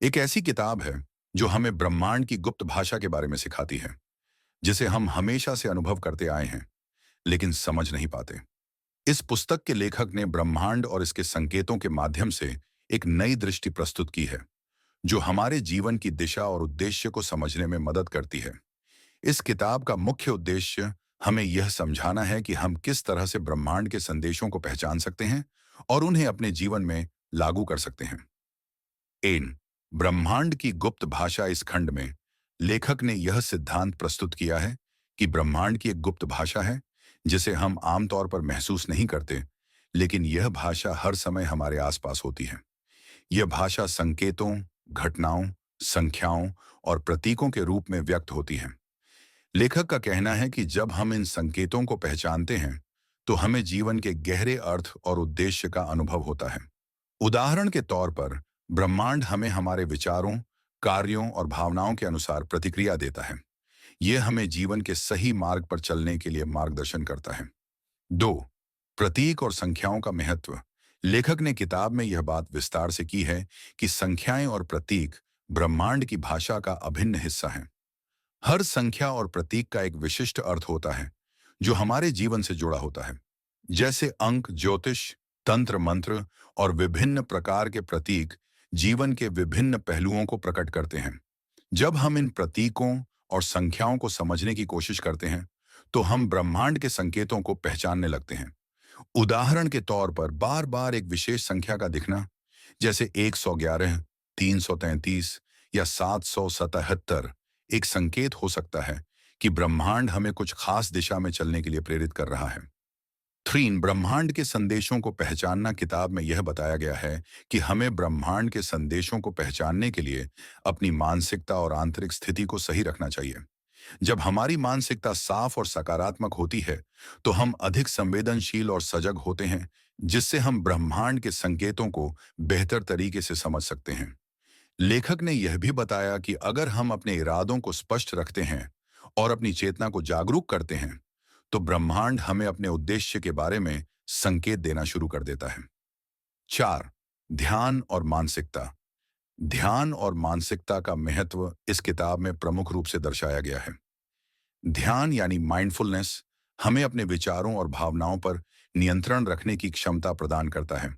एक ऐसी किताब है जो हमें ब्रह्मांड की गुप्त भाषा के बारे में सिखाती है, जिसे हम हमेशा से अनुभव करते आए हैं, लेकिन समझ नहीं पाते। इस पुस्तक के लेखक ने ब्रह्मांड और इसके संकेतों के माध्यम से एक नई दृष्टि प्रस्तुत की है, जो हमारे जीवन की दिशा और उद्देश्य को समझने में मदद करती है। इस किताब का मुख्य उद्देश्य हमें यह समझाना है कि हम किस तरह से ब्रह्मांड के संदेशों को पहचान सकते हैं और उन्हें अपने जीवन में लागू कर सकते हैं। एन ब्रह्मांड की गुप्त भाषा। इस खंड में लेखक ने यह सिद्धांत प्रस्तुत किया है कि ब्रह्मांड की एक गुप्त भाषा है, जिसे हम आमतौर पर महसूस नहीं करते, लेकिन यह भाषा हर समय हमारे आसपास होती है। यह भाषा संकेतों, घटनाओं, संख्याओं और प्रतीकों के रूप में व्यक्त होती है। लेखक का कहना है कि जब हम इन संकेतों को पहचानते हैं, तो हमें जीवन के गहरे अर्थ और उद्देश्य का अनुभव होता है। उदाहरण के तौर पर, ब्रह्मांड हमें हमारे विचारों, कार्यों और भावनाओं के अनुसार प्रतिक्रिया देता है। यह हमें जीवन के सही मार्ग पर चलने के लिए मार्गदर्शन करता है। 2. प्रतीक और संख्याओं का महत्व। लेखक ने किताब में यह बात विस्तार से की है कि संख्याएं और प्रतीक ब्रह्मांड की भाषा का अभिन्न हिस्सा हैं। हर संख्या और प्रतीक का एक विशिष्ट अर्थ होता है, जो हमारे जीवन से जुड़ा होता है। जैसे अंक, ज्योतिष, तंत्र मंत्र और विभिन्न प्रकार के प्रतीक जीवन के विभिन्न पहलुओं को प्रकट करते हैं। जब हम इन प्रतीकों और संख्याओं को समझने की कोशिश करते हैं, तो हम ब्रह्मांड के संकेतों को पहचानने लगते हैं। उदाहरण के तौर पर, बार बार एक विशेष संख्या का दिखना, जैसे 111, 333 या 777, एक संकेत हो सकता है कि ब्रह्मांड हमें कुछ खास दिशा में चलने के लिए प्रेरित कर रहा है। 3. ब्रह्मांड के संदेशों को पहचानना। किताब में यह बताया गया है कि हमें ब्रह्मांड के संदेशों को पहचानने के लिए अपनी मानसिकता और आंतरिक स्थिति को सही रखना चाहिए। जब हमारी मानसिकता साफ और सकारात्मक होती है, तो हम अधिक संवेदनशील और सजग होते हैं, जिससे हम ब्रह्मांड के संकेतों को बेहतर तरीके से समझ सकते हैं। लेखक ने यह भी बताया कि अगर हम अपने इरादों को स्पष्ट रखते हैं और अपनी चेतना को जागरूक करते हैं, तो ब्रह्मांड हमें अपने उद्देश्य के बारे में संकेत देना शुरू कर देता है। 4. ध्यान और मानसिकता। ध्यान और मानसिकता का महत्व इस किताब में प्रमुख रूप से दर्शाया गया है। ध्यान यानी माइंडफुलनेस हमें अपने विचारों और भावनाओं पर नियंत्रण रखने की क्षमता प्रदान करता है,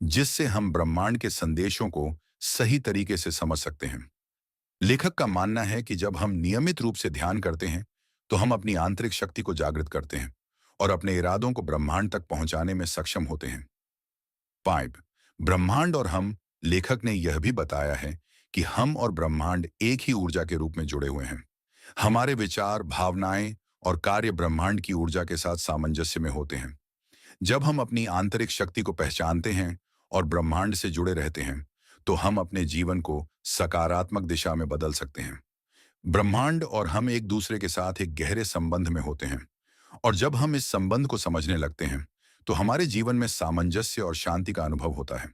जिससे हम ब्रह्मांड के संदेशों को सही तरीके से समझ सकते हैं। लेखक का मानना है कि जब हम नियमित रूप से ध्यान करते हैं, तो हम अपनी आंतरिक शक्ति को जागृत करते हैं और अपने इरादों को ब्रह्मांड तक पहुंचाने में सक्षम होते हैं। 5. ब्रह्मांड और हम। लेखक ने यह भी बताया है कि हम और ब्रह्मांड एक ही ऊर्जा के रूप में जुड़े हुए हैं। हमारे विचार, भावनाएं और कार्य ब्रह्मांड की ऊर्जा के साथ सामंजस्य में होते हैं। जब हम अपनी आंतरिक शक्ति को पहचानते हैं और ब्रह्मांड से जुड़े रहते हैं, तो हम अपने जीवन को सकारात्मक दिशा में बदल सकते हैं। ब्रह्मांड और हम एक दूसरे के साथ एक गहरे संबंध में होते हैं, और जब हम इस संबंध को समझने लगते हैं, तो हमारे जीवन में सामंजस्य और शांति का अनुभव होता है।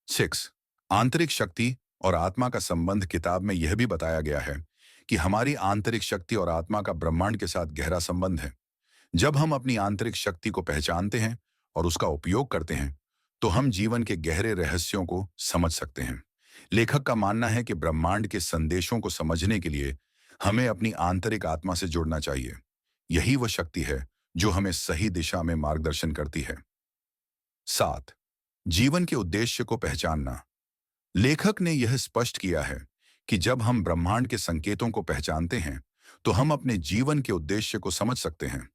6. आंतरिक शक्ति और आत्मा का संबंध। किताब में यह भी बताया गया है कि हमारी आंतरिक शक्ति और आत्मा का ब्रह्मांड के साथ गहरा संबंध है। जब हम अपनी आंतरिक शक्ति को पहचानते हैं और उसका उपयोग करते हैं, तो हम जीवन के गहरे रहस्यों को समझ सकते हैं। लेखक का मानना है कि ब्रह्मांड के संदेशों को समझने के लिए हमें अपनी आंतरिक आत्मा से जुड़ना चाहिए। यही वह शक्ति है जो हमें सही दिशा में मार्गदर्शन करती है। 7. जीवन के उद्देश्य को पहचानना। लेखक ने यह स्पष्ट किया है कि जब हम ब्रह्मांड के संकेतों को पहचानते हैं, तो हम अपने जीवन के उद्देश्य को समझ सकते हैं।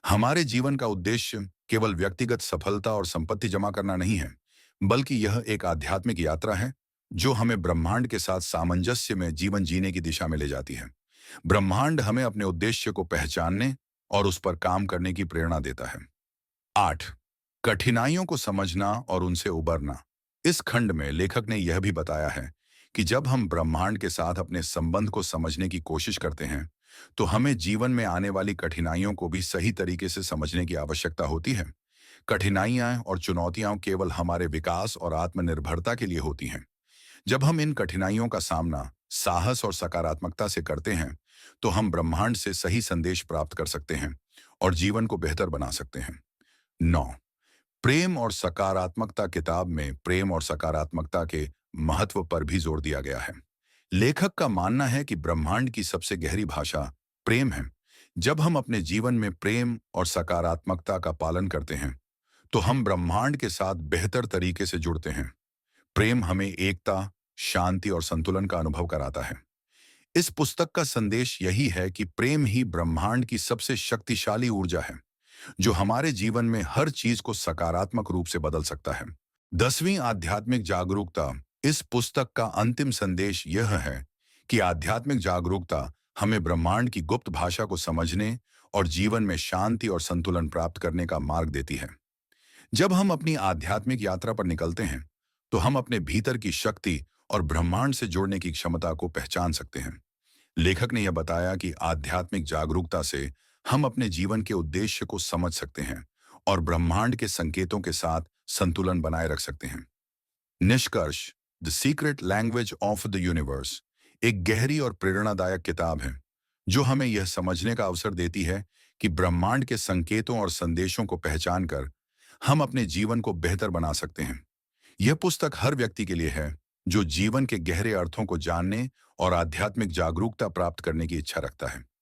हमारे जीवन का उद्देश्य केवल व्यक्तिगत सफलता और संपत्ति जमा करना नहीं है, बल्कि यह एक आध्यात्मिक यात्रा है, जो हमें ब्रह्मांड के साथ सामंजस्य में जीवन जीने की दिशा में ले जाती है। ब्रह्मांड हमें अपने उद्देश्य को पहचानने और उस पर काम करने की प्रेरणा देता है। 8. कठिनाइयों को समझना और उनसे उबरना। इस खंड में लेखक ने यह भी बताया है कि जब हम ब्रह्मांड के साथ अपने संबंध को समझने की कोशिश करते हैं, तो हमें जीवन में आने वाली कठिनाइयों को भी सही तरीके से समझने की आवश्यकता होती है। कठिनाइयां और चुनौतियां केवल हमारे विकास और आत्मनिर्भरता के लिए होती हैं। जब हम इन कठिनाइयों का सामना साहस और सकारात्मकता से करते हैं, तो हम ब्रह्मांड से सही संदेश प्राप्त कर सकते हैं और जीवन को बेहतर बना सकते हैं। 9. प्रेम और सकारात्मकता किताब में प्रेम और सकारात्मकता के महत्व पर भी जोर दिया गया है। लेखक का मानना है कि ब्रह्मांड की सबसे गहरी भाषा प्रेम है। जब हम अपने जीवन में प्रेम और सकारात्मकता का पालन करते हैं, तो हम ब्रह्मांड के साथ बेहतर तरीके से जुड़ते हैं। प्रेम हमें एकता, शांति और संतुलन का अनुभव कराता है। इस पुस्तक का संदेश यही है कि प्रेम ही ब्रह्मांड की सबसे शक्तिशाली ऊर्जा है, जो हमारे जीवन में हर चीज को सकारात्मक रूप से बदल सकता है। 10वीं आध्यात्मिक जागरूकता। इस पुस्तक का अंतिम संदेश यह है कि आध्यात्मिक जागरूकता हमें ब्रह्मांड की गुप्त भाषा को समझने और जीवन में शांति और संतुलन प्राप्त करने का मार्ग देती है। जब हम अपनी आध्यात्मिक यात्रा पर निकलते हैं, तो हम अपने भीतर की शक्ति और ब्रह्मांड से जुड़ने की क्षमता को पहचान सकते हैं। लेखक ने यह बताया कि आध्यात्मिक जागरूकता से हम अपने जीवन के उद्देश्य को समझ सकते हैं और ब्रह्मांड के संकेतों के साथ संतुलन बनाए रख सकते हैं। निष्कर्ष। The secret language of the universe एक गहरी और प्रेरणादायक किताब है, जो हमें यह समझने का अवसर देती है कि ब्रह्मांड के संकेतों और संदेशों को पहचान कर हम अपने जीवन को बेहतर बना सकते हैं। यह पुस्तक हर व्यक्ति के लिए है, जो जीवन के गहरे अर्थों को जानने और आध्यात्मिक जागरूकता प्राप्त करने की इच्छा रखता है।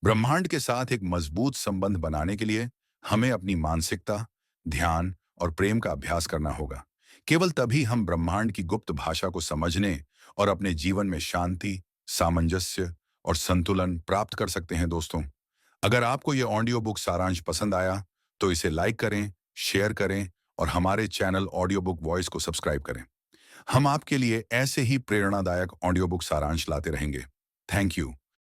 ब्रह्मांड के साथ एक मजबूत संबंध बनाने के लिए हमें अपनी मानसिकता, ध्यान और प्रेम का अभ्यास करना होगा। केवल तभी हम ब्रह्मांड की गुप्त भाषा को समझने और अपने जीवन में शांति, सामंजस्य और संतुलन प्राप्त कर सकते हैं। दोस्तों, अगर आपको यह ऑडियो बुक सारांश पसंद आया, तो इसे लाइक करें, शेयर करें और हमारे चैनल ऑडियो बुक वॉइस को सब्सक्राइब करें। हम आपके लिए ऐसे ही प्रेरणादायक ऑडियो बुक सारांश लाते रहेंगे। Thank you.